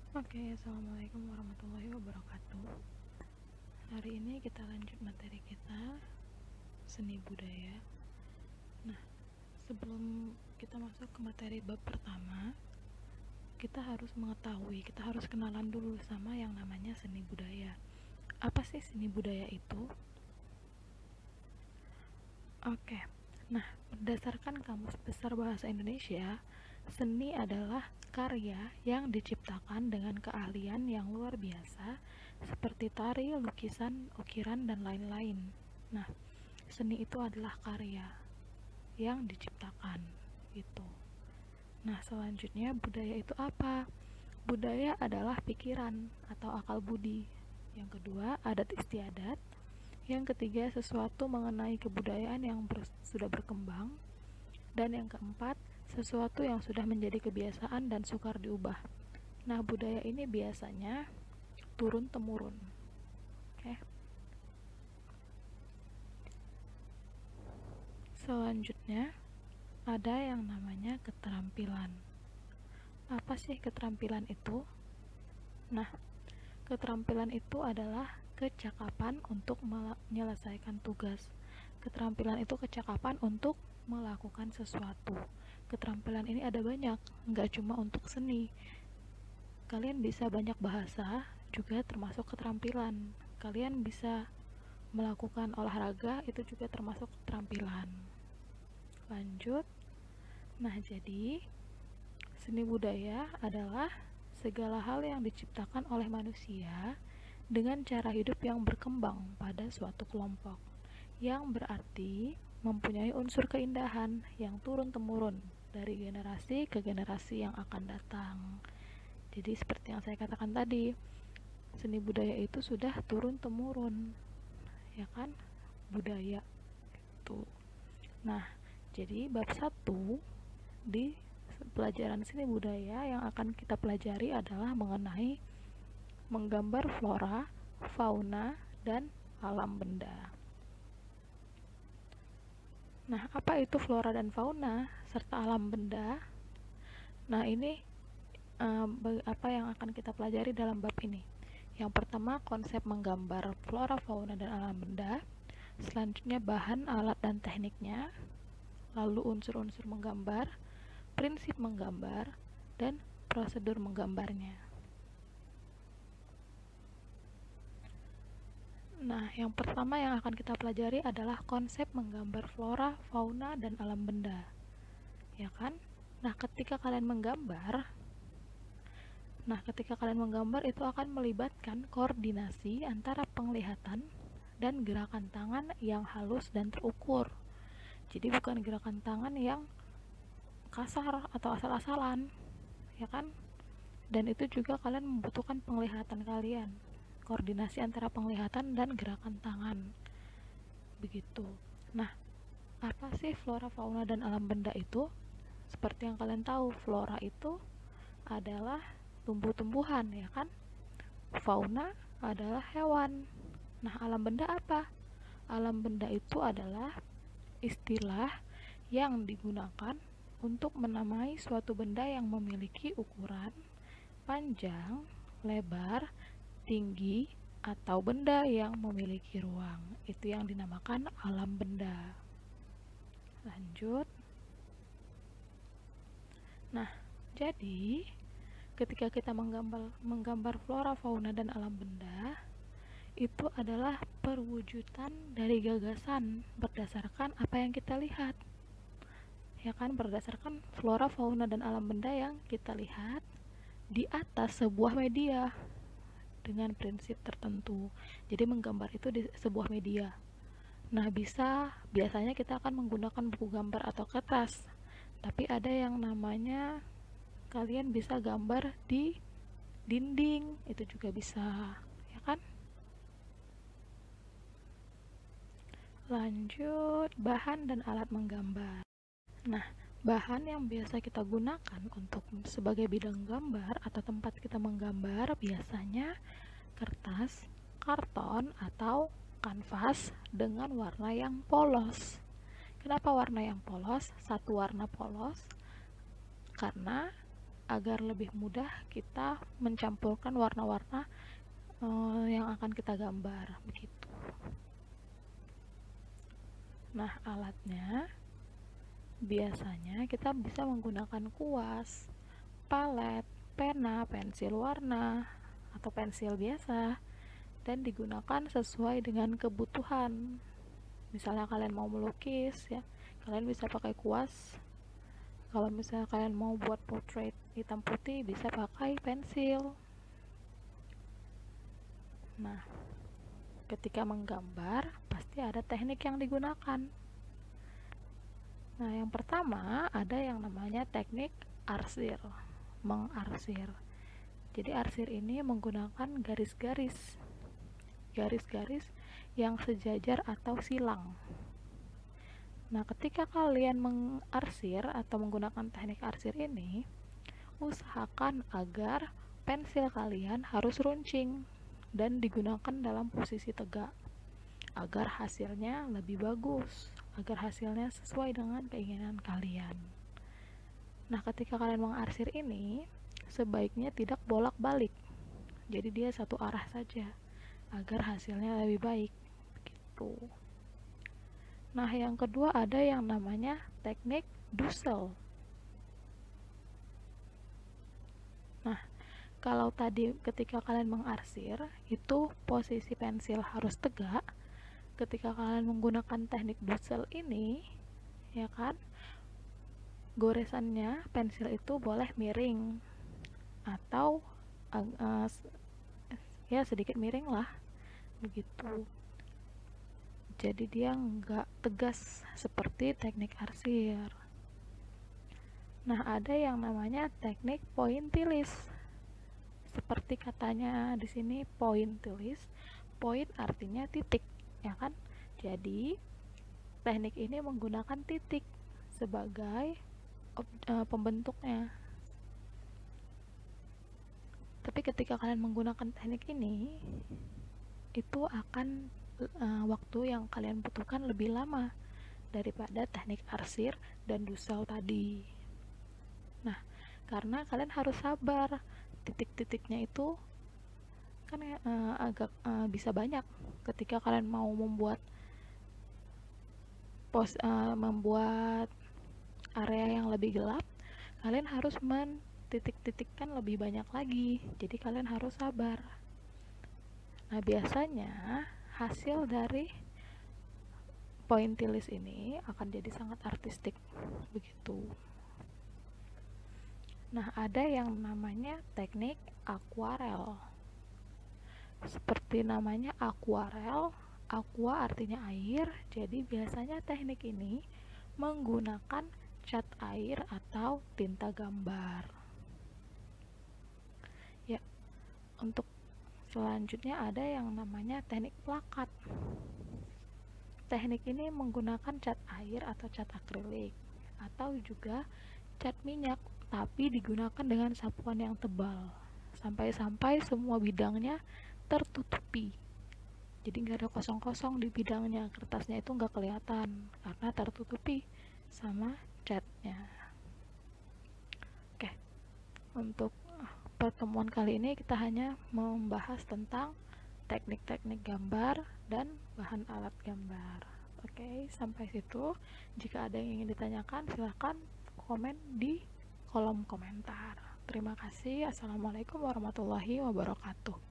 Oke, assalamualaikum warahmatullahi wabarakatuh. Hari ini kita lanjut materi kita, seni budaya. Nah, sebelum kita masuk ke materi bab pertama, kita harus mengetahui, kita harus kenalan dulu sama yang namanya seni budaya. Apa sih seni budaya itu? Oke, nah berdasarkan Kamus Besar Bahasa Indonesia, seni adalah karya yang diciptakan dengan keahlian yang luar biasa seperti tari, lukisan, ukiran, dan lain-lain. Nah, seni itu adalah karya yang diciptakan gitu. Nah, selanjutnya budaya itu apa? Budaya adalah pikiran atau akal budi. Yang kedua, adat istiadat. Yang ketiga, sesuatu mengenai kebudayaan yang sudah berkembang. Dan yang keempat, sesuatu yang sudah menjadi kebiasaan dan sukar diubah. Nah, budaya ini biasanya turun-temurun. Oke. Selanjutnya, ada yang namanya keterampilan. Apa sih keterampilan itu? Nah, keterampilan itu adalah kecakapan untuk menyelesaikan tugas. Keterampilan itu kecakapan untuk melakukan sesuatu. Keterampilan ini ada banyak, nggak cuma untuk seni. Kalian bisa banyak bahasa, juga termasuk keterampilan. Kalian bisa melakukan olahraga, itu juga termasuk keterampilan. Lanjut. Nah, jadi seni budaya adalah segala hal yang diciptakan oleh manusia dengan cara hidup yang berkembang pada suatu kelompok, yang berarti mempunyai unsur keindahan yang turun-temurun dari generasi ke generasi yang akan datang. Jadi seperti yang saya katakan tadi, seni budaya itu sudah turun-temurun, ya kan? Budaya itu. Nah, jadi bab 1 di pelajaran seni budaya yang akan kita pelajari adalah mengenai menggambar flora, fauna, dan alam benda. Nah, apa itu flora dan fauna serta alam benda? Nah, ini apa yang akan kita pelajari dalam bab ini. Yang pertama, konsep menggambar flora, fauna, dan alam benda. Selanjutnya, bahan, alat, dan tekniknya. Lalu unsur-unsur menggambar, prinsip menggambar, dan prosedur menggambarnya. Nah, yang pertama yang akan kita pelajari adalah konsep menggambar flora, fauna, dan alam benda. Ya kan? Nah, ketika kalian menggambar itu akan melibatkan koordinasi antara penglihatan dan gerakan tangan yang halus dan terukur. Jadi bukan gerakan tangan yang kasar atau asal-asalan, ya kan? Dan itu juga kalian membutuhkan penglihatan kalian, koordinasi antara penglihatan dan gerakan tangan. Begitu. Nah, apa sih flora, fauna, dan alam benda itu? Seperti yang kalian tahu, flora itu adalah tumbuh-tumbuhan, ya kan? Fauna adalah hewan. Nah, alam benda apa? Alam benda itu adalah istilah yang digunakan untuk menamai suatu benda yang memiliki ukuran panjang, lebar, tinggi, atau benda yang memiliki ruang. Itu yang dinamakan alam benda. Lanjut. Nah, jadi ketika kita menggambar flora, fauna, dan alam benda, itu adalah perwujudan dari gagasan berdasarkan apa yang kita lihat. Ya kan, berdasarkan flora, fauna, dan alam benda yang kita lihat di atas sebuah media dengan prinsip tertentu. Jadi menggambar itu di sebuah media. Nah, biasanya kita akan menggunakan buku gambar atau kertas. Tapi ada yang namanya kalian bisa gambar di dinding, itu juga bisa, ya kan? Lanjut, bahan dan alat menggambar. Nah, bahan yang biasa kita gunakan untuk sebagai bidang gambar atau tempat kita menggambar biasanya kertas, karton, atau kanvas dengan warna yang polos. Kenapa warna yang polos? Satu warna polos karena agar lebih mudah kita mencampurkan warna-warna yang akan kita gambar begitu. Nah, alatnya biasanya kita bisa menggunakan kuas, palet, pena, pensil warna, atau pensil biasa, dan digunakan sesuai dengan kebutuhan. Misalnya kalian mau melukis ya, kalian bisa pakai kuas. Kalau misalnya kalian mau buat portrait hitam putih, bisa pakai pensil. Nah, ketika menggambar pasti ada teknik yang digunakan. Nah, yang pertama ada yang namanya teknik arsir, mengarsir. Jadi arsir ini menggunakan garis-garis yang sejajar atau silang. Nah, ketika kalian mengarsir atau menggunakan teknik arsir ini, usahakan agar pensil kalian harus runcing dan digunakan dalam posisi tegak agar hasilnya lebih bagus, agar hasilnya sesuai dengan keinginan kalian. Nah, ketika kalian mengarsir ini, sebaiknya tidak bolak-balik. Jadi dia satu arah saja agar hasilnya lebih baik gitu. Nah, yang kedua ada yang namanya teknik Dussel. Nah, kalau tadi ketika kalian mengarsir, itu posisi pensil harus tegak. Ketika kalian menggunakan teknik Dussel ini, ya kan, goresannya pensil itu boleh miring atau ya sedikit miring lah, begitu. Jadi dia nggak tegas seperti teknik arsir. Nah, ada yang namanya teknik pointillis. Seperti katanya di sini pointillis, point artinya titik, ya kan? Jadi teknik ini menggunakan titik sebagai pembentuknya. Tapi ketika kalian menggunakan teknik ini, itu akan waktu yang kalian butuhkan lebih lama daripada teknik arsir dan Dussel tadi. Nah, karena kalian harus sabar, titik-titiknya itu kan agak bisa banyak. Ketika kalian mau membuat membuat area yang lebih gelap, kalian harus titik-titikkan lebih banyak lagi. Jadi kalian harus sabar. Nah, biasanya hasil dari pointillis ini akan jadi sangat artistik begitu. Nah, ada yang namanya teknik akuarel. Seperti namanya akuarel, aqua artinya air, jadi biasanya teknik ini menggunakan cat air atau tinta gambar. Ya, untuk selanjutnya ada yang namanya teknik plakat. Teknik ini menggunakan cat air atau cat akrilik atau juga cat minyak, tapi digunakan dengan sapuan yang tebal sampai-sampai semua bidangnya tertutupi. Jadi nggak ada kosong-kosong di bidangnya, kertasnya itu nggak kelihatan karena tertutupi sama catnya. Oke, untuk pertemuan kali ini kita hanya membahas tentang teknik-teknik gambar dan bahan alat gambar. Oke, sampai situ. Jika ada yang ingin ditanyakan, silahkan komen di kolom komentar. Terima kasih. Assalamualaikum warahmatullahi wabarakatuh.